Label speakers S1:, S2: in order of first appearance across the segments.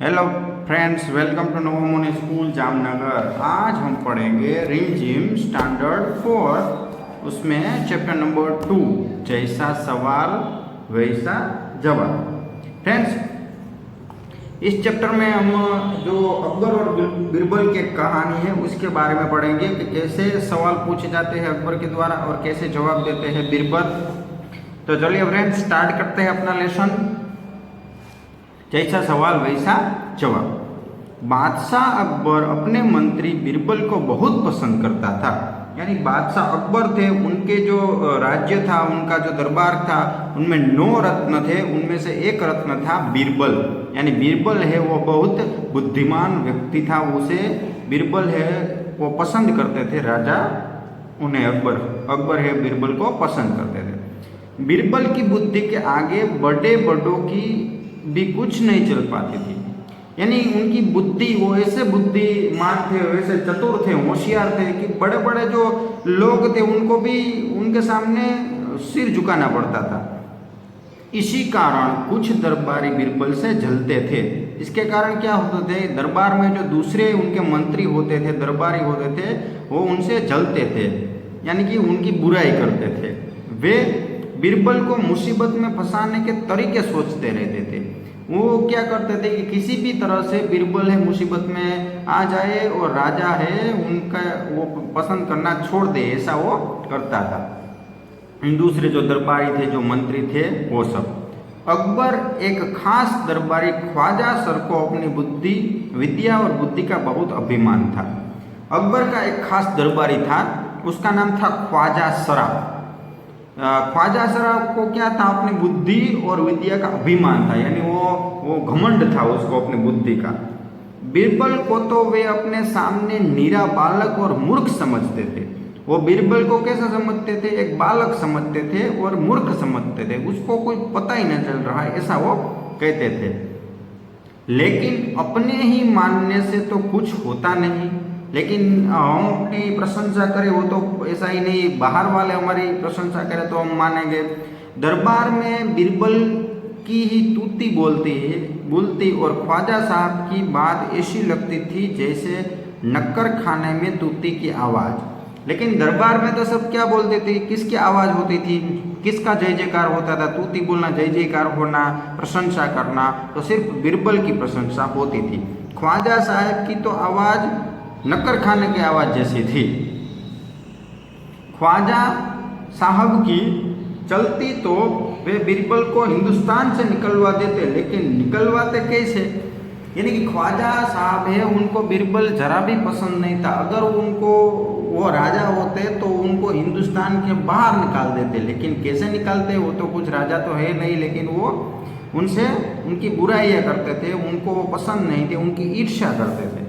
S1: Hello friends, welcome to नवोमोनी school Jamnagar. आज हम पढ़ेंगे रिमझिम स्टैंडर्ड 4, उसमें चैप्टर नंबर 2, जैसा सवाल वैसा जवाब। फ्रेंड्स, इस चैप्टर में हम जो अकबर और बीरबल की कहानी है उसके बारे में पढ़ेंगे कि कैसे सवाल पूछे जाते हैं अकबर के द्वारा और कैसे जवाब देते हैं बीरबल। तो चलिए फ्रेंड्स, स्टार्ट करते हैं अपना लेसन। जैसा सवाल वैसा जवाब। बादशाह अकबर अपने मंत्री बीरबल को बहुत पसंद करता था। यानी बादशाह अकबर थे, उनके जो राज्य था, उनका जो दरबार था, उनमें 9 रत्न थे। उनमें से एक रत्न था बीरबल। यानी बीरबल है वो बहुत बुद्धिमान व्यक्ति था, उसे बीरबल है वो पसंद करते थे राजा। उन्हें अकबर है बीरबल को पसंद करते थे। बीरबल की बुद्धि के आगे बड़े बड़ों की भी कुछ नहीं चल पाती थी। यानी उनकी बुद्धि, वो ऐसे बुद्धिमान थे, वैसे चतुर थे, होशियार थे कि बड़े बड़े जो लोग थे उनको भी उनके सामने सिर झुकाना पड़ता था। इसी कारण कुछ दरबारी बीरबल से जलते थे। इसके कारण क्या होते थे, दरबार में जो दूसरे उनके मंत्री होते थे, दरबारी होते थे, वो उनसे जलते थे, यानी कि उनकी बुराई करते थे। वे बीरबल को मुसीबत में फंसाने के तरीके सोचते रहते थे। वो क्या करते थे कि किसी भी तरह से बीरबल है मुसीबत में आ जाए और राजा है उनका वो पसंद करना छोड़ दे, ऐसा वो करता था। दूसरे जो दरबारी थे, जो मंत्री थे, वो सब। अकबर एक खास दरबारी ख्वाजा सर को अपनी बुद्धि, विद्या और बुद्धि का बहुत अभिमान था। अकबर का एक खास दरबारी था, उसका नाम था ख्वाजा सरा। ख्वाजा सराफ को क्या था, अपनी बुद्धि और विद्या का अभिमान था। यानी वो घमंड था उसको अपनी बुद्धि का। बीरबल को तो वे अपने सामने नीरा बालक और मूर्ख समझते थे। वो बीरबल को कैसा समझते थे, एक बालक समझते थे और मूर्ख समझते थे, उसको कोई पता ही नहीं चल रहा है, ऐसा वो कहते थे। लेकिन अपने ही मानने से तो कुछ होता नहीं। लेकिन हम अपनी प्रशंसा करें वो तो ऐसा ही नहीं, बाहर वाले हमारी प्रशंसा करें तो हम मानेंगे। दरबार में बीरबल की ही तूती बोलती और ख्वाजा साहब की बात ऐसी लगती थी जैसे नक्कर खाने में तूती की आवाज़। लेकिन दरबार में तो सब क्या बोलते थे, किसकी आवाज़ होती थी, किसका जय जयकार होता था। तूती बोलना, जय जयकार होना, प्रशंसा करना, तो सिर्फ बीरबल की प्रशंसा होती थी। ख्वाजा साहब की तो आवाज़ नक्कर खाने की आवाज़ जैसी थी। ख्वाजा साहब की चलती तो वे बीरबल को हिंदुस्तान से निकलवा देते, लेकिन निकलवाते कैसे। यानी कि ख्वाजा साहब है, उनको बीरबल जरा भी पसंद नहीं था। अगर उनको वो राजा होते तो उनको हिंदुस्तान के बाहर निकाल देते, लेकिन कैसे निकालते, वो तो कुछ राजा तो है नहीं, लेकिन वो उनसे उनकी बुराइयाँ करते थे, उनको वो पसंद नहीं थे, उनकी ईर्ष्या करते थे।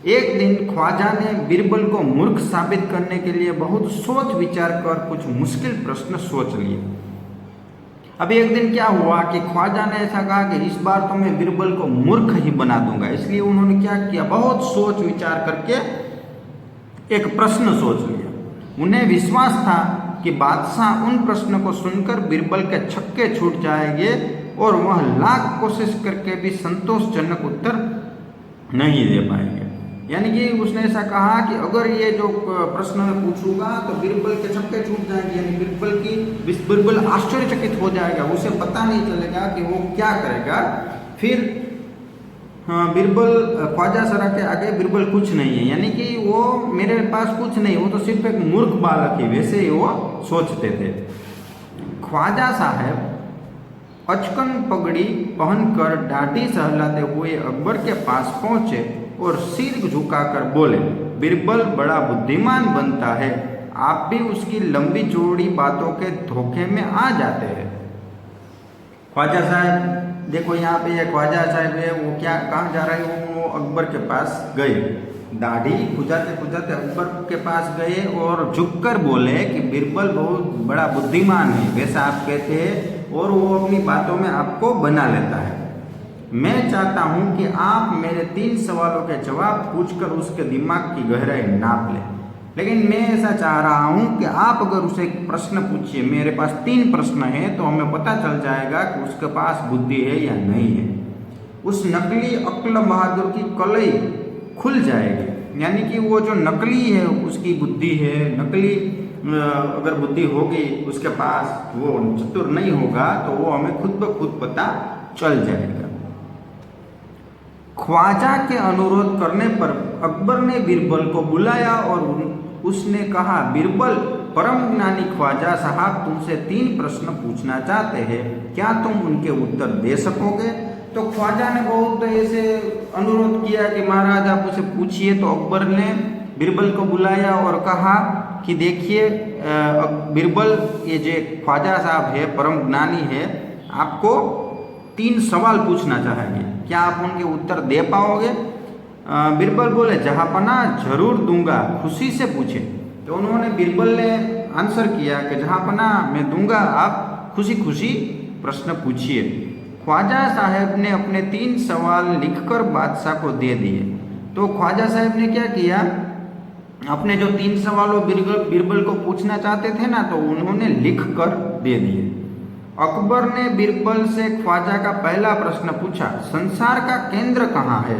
S1: एक दिन ख्वाजा ने बीरबल को मूर्ख साबित करने के लिए बहुत सोच विचार कर कुछ मुश्किल प्रश्न सोच लिए। अभी एक दिन क्या हुआ कि ख्वाजा ने ऐसा कहा कि इस बार तो मैं बीरबल को मूर्ख ही बना दूंगा। इसलिए उन्होंने क्या किया, बहुत सोच विचार करके एक प्रश्न सोच लिया। उन्हें विश्वास था कि बादशाह उन प्रश्न को सुनकर बीरबल के छक्के छूट जाएंगे और वह लाख कोशिश करके भी संतोषजनक उत्तर नहीं दे पाएंगे। यानी कि उसने ऐसा कहा कि अगर ये जो प्रश्न मैं पूछूंगा तो बीरबल के छक्के छूट जाएंगे। यानी बीरबल आश्चर्यचकित हो जाएगा, उसे पता नहीं चलेगा कि वो क्या करेगा। फिर बीरबल, ख्वाजा सरा के आगे बीरबल कुछ नहीं है, यानी कि वो मेरे पास कुछ नहीं, वो तो सिर्फ एक मूर्ख बालक ही, वैसे ही वो सोचते थे। ख्वाजा साहब अचकन पगड़ी पहनकर दाढ़ी सहलाते हुए अकबर के पास पहुंचे और सिर झुकाकर बोले, बीरबल बड़ा बुद्धिमान बनता है, आप भी उसकी लंबी चौड़ी बातों के धोखे में आ जाते हैं। ख्वाजा साहब देखो, यहाँ पे ख्वाजा साहब है, वो क्या कहाँ जा रहे हैं, वो अकबर के पास गए, दाढ़ी खुजाते खुजाते अकबर के पास गए और झुककर बोले कि बीरबल बहुत बड़ा बुद्धिमान है, वैसा आप कहते हैं, और वो अपनी बातों में आपको बना लेता है। मैं चाहता हूं कि आप मेरे 3 सवालों के जवाब पूछकर उसके दिमाग की गहराई नाप लें। लेकिन मैं ऐसा चाह रहा हूं कि आप अगर उसे एक प्रश्न पूछिए, मेरे पास 3 प्रश्न हैं, तो हमें पता चल जाएगा कि उसके पास बुद्धि है या नहीं है। उस नकली अक्ल बहादुर की कलई खुल जाएगी। यानी कि वो जो नकली है उसकी बुद्धि है, नकली अगर बुद्धि होगी उसके पास, वो चतुर नहीं होगा, तो वो हमें खुद ब खुद पता चल जाएगा। ख्वाजा के अनुरोध करने पर अकबर ने बीरबल को बुलाया और उसने कहा, बीरबल, परम ज्ञानी ख्वाजा साहब तुमसे 3 प्रश्न पूछना चाहते हैं, क्या तुम उनके उत्तर दे सकोगे? तो ख्वाजा ने बहुत ऐसे अनुरोध किया कि महाराज आप उसे पूछिए। तो अकबर ने बीरबल को बुलाया और कहा कि देखिए बीरबल, ये जो ख्वाजा साहब है, परम ज्ञानी है, आपको 3 सवाल पूछना चाहेंगे, क्या आप उनके उत्तर दे पाओगे? बीरबल बोले, जहाँपना जरूर दूंगा, खुशी से पूछे। तो उन्होंने, बीरबल ने आंसर किया कि जहाँपना मैं दूंगा, आप खुशी खुशी प्रश्न पूछिए। ख्वाजा साहब ने अपने 3 सवाल लिखकर बादशाह को दे दिए। तो ख्वाजा साहब ने क्या किया, अपने जो 3 सवाल वो बीरबल को पूछना चाहते थे ना, तो उन्होंने लिख कर दे दिए। अकबर ने बीरबल से ख्वाजा का पहला प्रश्न पूछा, संसार का केंद्र कहाँ है?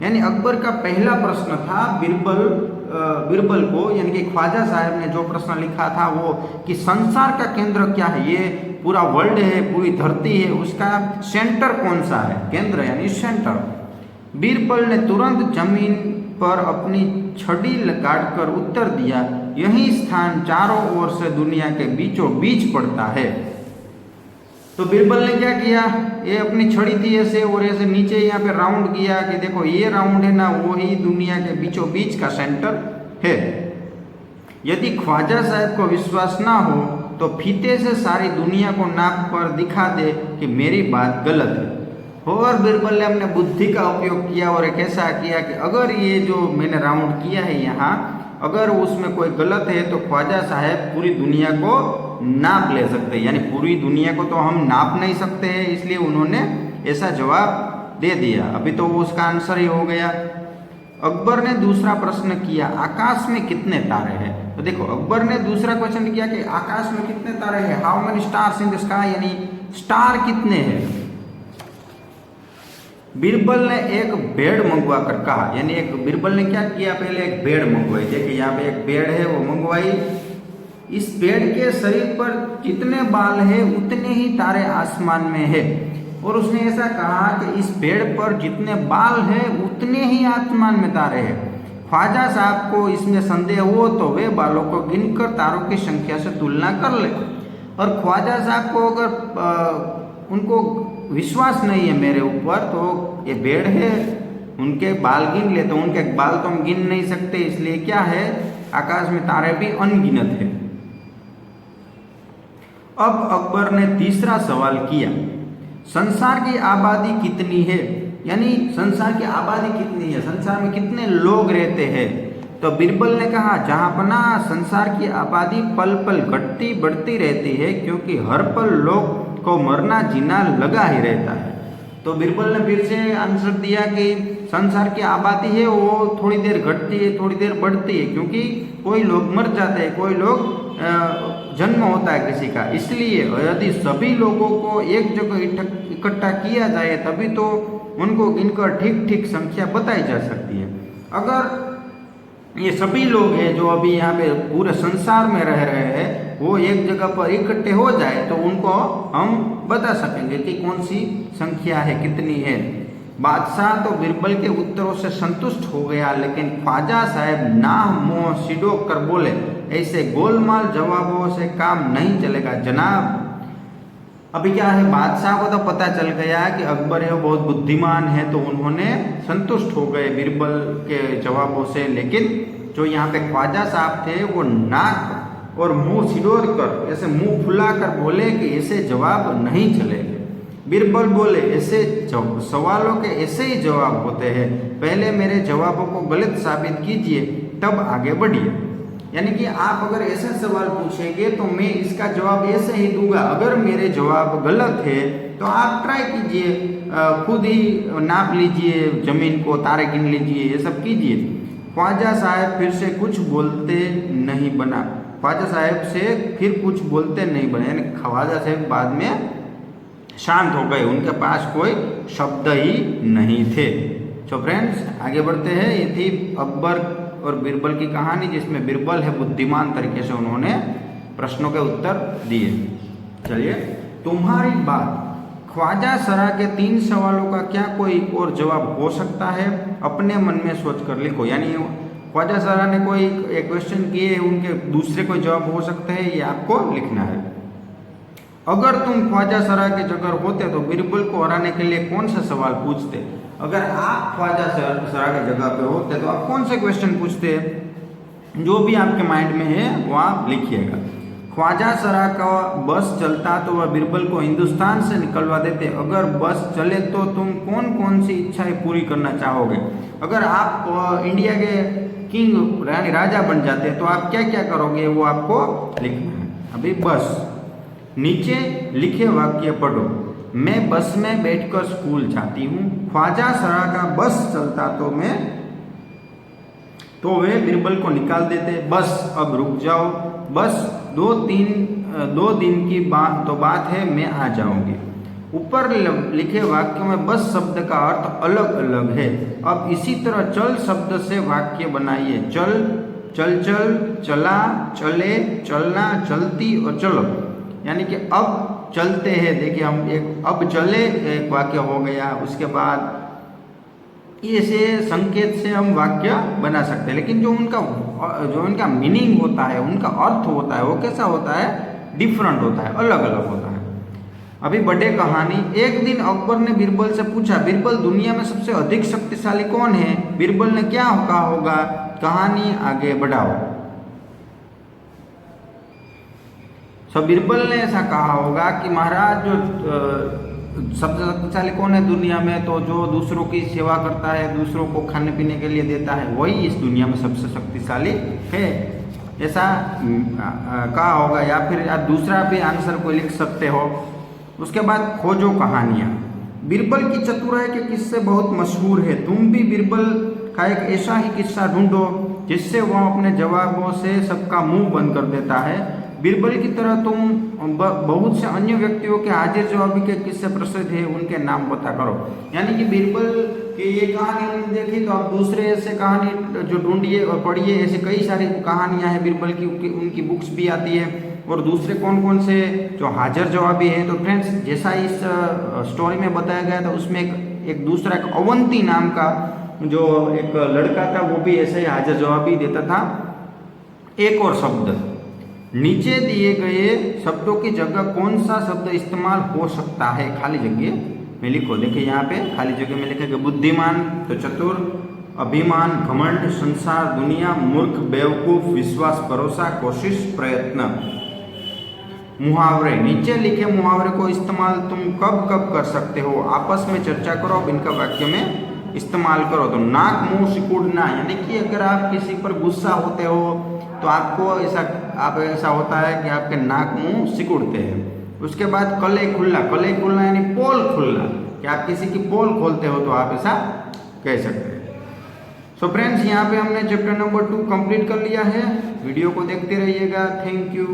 S1: यानी अकबर का पहला प्रश्न था बीरबल को, यानी कि ख्वाजा साहब ने जो प्रश्न लिखा था वो, कि संसार का केंद्र क्या है? ये पूरा वर्ल्ड है, पूरी धरती है, उसका सेंटर कौन सा है? केंद्र यानी सेंटर। बीरबल ने तुरंत जमीन पर अपनी छड़ी काट कर उत्तर दिया, यही स्थान चारों ओर से दुनिया के बीचों बीच पड़ता है। तो बीरबल ने क्या किया, ये अपनी छड़ी थी ऐसे और ऐसे नीचे यहाँ पे राउंड किया कि देखो ये राउंड है ना, वो ही दुनिया के बीचों बीच का सेंटर है। यदि ख्वाजा साहब को विश्वास ना हो तो फीते से सारी दुनिया को नाप कर दिखा दे कि मेरी बात गलत है। और बीरबल ने अपने बुद्धि का उपयोग किया और एक ऐसा किया कि अगर ये जो मैंने राउंड किया है यहाँ, अगर उसमें कोई गलत है तो ख्वाजा साहब पूरी दुनिया को नाप ले सकते हैं। यानी पूरी दुनिया को तो हम नाप नहीं सकते हैं, इसलिए उन्होंने ऐसा जवाब दे दिया। अभी तो वो उसका आंसर ही हो गया। अकबर ने दूसरा प्रश्न किया, आकाश में कितने तारे हैं? तो देखो अकबर ने दूसरा क्वेश्चन किया कि आकाश में कितने तारे हैं, how many stars in the sky, यानी स्टार कितने हैं? बीरबल ने एक बेड मंगवा कर कहा, यानी एक बीरबल ने क्या किया, पहले एक बेड मंगवाई। देखिए यहाँ पे एक बेड है, वो मंगवाई। इस बेड के शरीर पर जितने बाल है उतने ही तारे आसमान में है। और उसने ऐसा कहा कि इस बेड पर जितने बाल है उतने ही आसमान में तारे हैं। ख्वाजा साहब को इसमें संदेह हो तो वे बालों को गिनकर तारों की संख्या से तुलना कर ले। और ख्वाजा साहब को अगर उनको विश्वास नहीं है मेरे ऊपर, तो ये बेड है, उनके बाल गिन ले। तो उनके बाल तो हम गिन नहीं सकते, इसलिए क्या है, आकाश में तारे भी अनगिनत है। अब अकबर ने तीसरा सवाल किया, संसार की आबादी कितनी है? यानी संसार की आबादी कितनी है, संसार में कितने लोग रहते हैं? तो बीरबल ने कहा, जहाँपना संसार की आबादी पल पल घटती बढ़ती रहती है, क्योंकि हर पल लोग को मरना जीना लगा ही रहता है। तो बीरबल ने फिर से आंसर दिया कि संसार की आबादी है वो थोड़ी देर घटती है, थोड़ी देर बढ़ती है, क्योंकि कोई लोग मर जाते हैं, कोई लोग जन्म होता है किसी का। इसलिए यदि सभी लोगों को एक जगह इकट्ठा किया जाए तभी तो उनको गिनकर ठीक ठीक संख्या बताई जा सकती है। अगर ये सभी लोग हैं जो अभी यहाँ पे पूरे संसार में रह रहे हैं, वो एक जगह पर इकट्ठे हो जाए तो उनको हम बता सकेंगे कि कौन सी संख्या है, कितनी है। बादशाह तो बीरबल के उत्तरों से संतुष्ट हो गया, लेकिन ख्वाजा साहब नाह मोह सिडोक कर बोले, ऐसे गोलमाल जवाबों से काम नहीं चलेगा जनाब। अभी क्या है, बादशाह को तो पता चल गया कि अकबर है बहुत बुद्धिमान है, तो उन्होंने संतुष्ट हो गए बीरबल के जवाबों से। लेकिन जो यहाँ पे ख्वाजा साहब थे वो नाक और मुंह सिडोर कर, ऐसे मुंह फुलाकर बोले कि ऐसे जवाब नहीं चलेंगे। बीरबल बोले, ऐसे सवालों के ऐसे ही जवाब होते हैं, पहले मेरे जवाबों को गलत साबित कीजिए तब आगे बढ़िए। यानी कि आप अगर ऐसे सवाल पूछेंगे तो मैं इसका जवाब ऐसे ही दूंगा, अगर मेरे जवाब गलत है तो आप ट्राई कीजिए, खुद ही नाप लीजिए जमीन को, तारे गिन लीजिए, ये सब कीजिए। ख्वाजा साहब फिर से कुछ बोलते नहीं बना, ख्वाजा साहब से फिर कुछ बोलते नहीं बने, यानी ख्वाजा साहब बाद में शांत हो गए, उनके पास कोई शब्द ही नहीं थे। तो फ्रेंड्स आगे बढ़ते हैं। ये थी अकबर और बीरबल की कहानी, जिसमें बीरबल है बुद्धिमान तरीके से उन्होंने प्रश्नों के उत्तर दिए। चलिए, तुम्हारी बात, ख्वाजा सरा के 3 सवालों का क्या कोई और जवाब हो सकता है? अपने मन में सोच कर लिखो। यानी ख्वाजा सरा ने कोई एक क्वेश्चन किए, उनके दूसरे कोई जवाब हो सकते हैं, ये आपको लिखना है। अगर तुम ख्वाजा सरा की जगह होते तो बीरबल को हराने के लिए कौन सा सवाल पूछते? अगर आप ख्वाजा सरा की जगह पे होते तो आप कौन से क्वेश्चन पूछते? जो भी आपके माइंड में है वो आप लिखिएगा। ख्वाजा सरा का बस चलता तो वह बीरबल को हिंदुस्तान से निकलवा देते। अगर बस चले तो तुम कौन कौन सी इच्छाएं पूरी करना चाहोगे? अगर आप इंडिया के किंग यानी राजा बन जाते तो आप क्या क्या करोगे, वो आपको लिखना है। अभी बस, नीचे लिखे वाक्य पढ़ो। मैं बस में बैठकर स्कूल जाती हूँ। ख्वाजा सरा का बस चलता तो वे बीरबल को निकाल देते। बस अब रुक जाओ, बस 2 दिन की बात है, मैं आ जाऊंगी। ऊपर लिखे वाक्यों में बस शब्द का अर्थ अलग अलग है। अब इसी तरह चल शब्द से वाक्य बनाइए। चल, चल चल, चला, चले, चलना, चलती और चलो। यानी कि अब चलते हैं, देखिए हम एक अब चले एक वाक्य हो गया। उसके बाद ऐसे संकेत से हम वाक्य बना सकते हैं, लेकिन जो उनका मीनिंग होता है, उनका अर्थ होता है, वो कैसा होता है? डिफरेंट होता है, अलग अलग होता है। अभी बढ़े कहानी। एक दिन अकबर ने बीरबल से पूछा, बीरबल दुनिया में सबसे अधिक शक्तिशाली कौन है? बीरबल ने क्या कहा होगा? कहानी आगे बढ़ाओ। सब बीरबल ने ऐसा कहा होगा कि महाराज जो सबसे शक्तिशाली कौन है दुनिया में, तो जो दूसरों की सेवा करता है, दूसरों को खाने पीने के लिए देता है, वही इस दुनिया में सबसे शक्तिशाली है, ऐसा कहा होगा। या फिर आप दूसरा भी आंसर को लिख सकते हो। उसके बाद खोजो कहानियाँ। बीरबल की चतुराई के किस्से बहुत मशहूर है। तुम भी बीरबल का एक ऐसा ही किस्सा ढूंढो जिससे वह अपने जवाबों से सबका मुंह बंद कर देता है। बीरबल की तरह तुम बहुत से अन्य व्यक्तियों के हाजिर जवाबी के किस्से प्रसिद्ध है, उनके नाम पता करो। यानी कि बीरबल की ये कहानी हमने देखी, तो आप दूसरे ऐसे कहानी जो ढूंढिए और पढ़िए। ऐसे कई सारी कहानियां हैं बीरबल की, उनकी बुक्स भी आती है। और दूसरे कौन कौन से जो हाजिर जवाबी है, तो फ्रेंड्स जैसा इस स्टोरी में बताया गया था, उसमें एक दूसरा एक अवंती नाम का जो एक लड़का था, वो भी ऐसे ही हाजिर जवाबी देता था। एक और शब्द, नीचे दिए गए शब्दों की जगह कौन सा शब्द इस्तेमाल हो सकता है? खाली जगह में लिखो। देखिए यहाँ पे खाली जगह में लिखेगा बुद्धिमान तो चतुर, अभिमान, घमंड, संसार, दुनिया, मूर्ख, बेवकूफ, विश्वास, भरोसा, कोशिश, प्रयत्न। मुहावरे, नीचे लिखे मुहावरे को इस्तेमाल तुम कब कब कर सकते हो? आपस में चर्चा करो, अब इनका वाक्य में इस्तेमाल करो। तो नाक मुंह सिकुड़ना, यानी कि अगर आप किसी पर गुस्सा होते हो तो आपको ऐसा होता है कि आपके नाक मुंह सिकुड़ते हैं। उसके बाद कले खुलना यानी पोल खुलना, कि आप किसी की पोल खोलते हो तो आप ऐसा कह सकते हैं। सो फ्रेंड्स, यहाँ पे हमने चैप्टर नंबर 2 कंप्लीट कर लिया है। वीडियो को देखते रहिएगा। Thank you.